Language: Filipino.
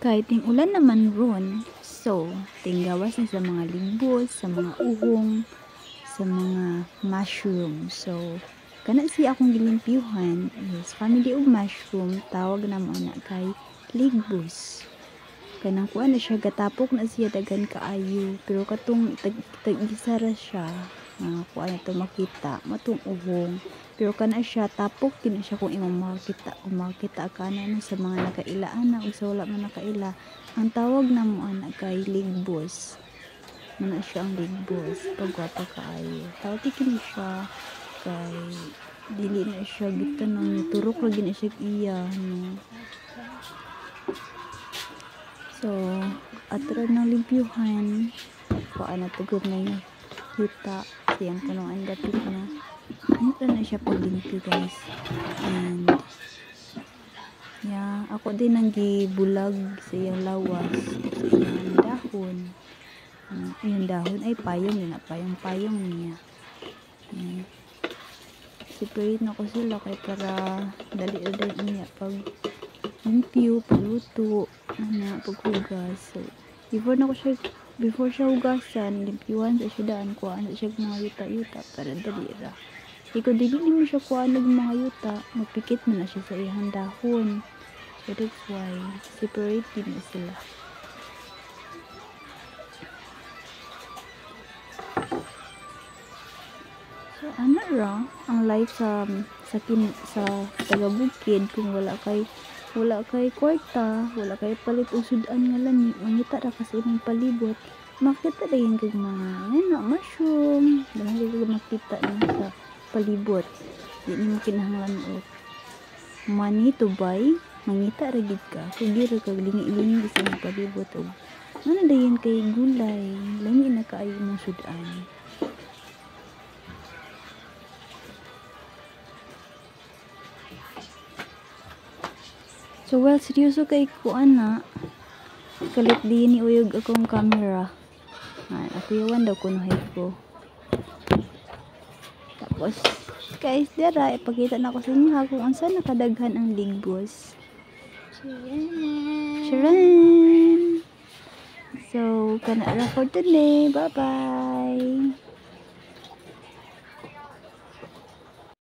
Kahit ting ulan naman ron, so tinggawas na sa mga ligbos, sa mga uhong, sa mga mushroom. So kana siya akong gilimpyuhan is family of mushroom, tawag na mo na kay ligbos. Kanang kuan na siya, gatapok na siya dagan kaayo, pero katong tag-isa ra siya, kuan na to makita matong uhong, pero kana siya tapok kini siya kung imong makita ka na sa mga nakailaan na ug sa wala man nakaila. Ang tawag na mo ana kay ligbos, mana siya ang ligbos, pagwapa kaayo tawag kini siya kay dili na siya gitanon, turok ra gini siya iya no. So atro ng limpyuhan, kuan na tugod na yung yuta siyang punuan dapit na. Ito na siya paglimpyo guys. And yeah, ako din ang gibulag sa iyang lawas, sa iyang dahon. Yung dahon ay payong yun, payong niya. Separate na ko sila kay para dali niya pag limpyo, pagluto, paghugas. So before siya hugasan, limpyuhan sa siya daan, kuhaan sa siya mga yuta-yuta para dali ra. Ikaw dili mo siya kuhaan ng mga yuta, magpikit mo na siya sa iyang dahon. So that's why separate din na sila. So ano ra ang life sa taga-bukid kung wala kay kwarta, wala kay palit og sudan nga lani, mangita ra kasi imong palibot, makita ra yung kag mga mushroom, dahil kag makita na sa palibot. Di mo kinahanglan og money to buy, mangita ra gid ka kung di ra kag lingi-lingi sa imong palibot og ano dayon kay gulay, langi na kaayo imong sudan. So well, seryoso kay kuan na kalit din ni uyog akong camera. Ako yawan daw kuno ko. Tapos guys, dara ipakita na ko sa inyo kung unsa nakadaghan ang ligbos. Sharon. So kana ra for today. Bye bye.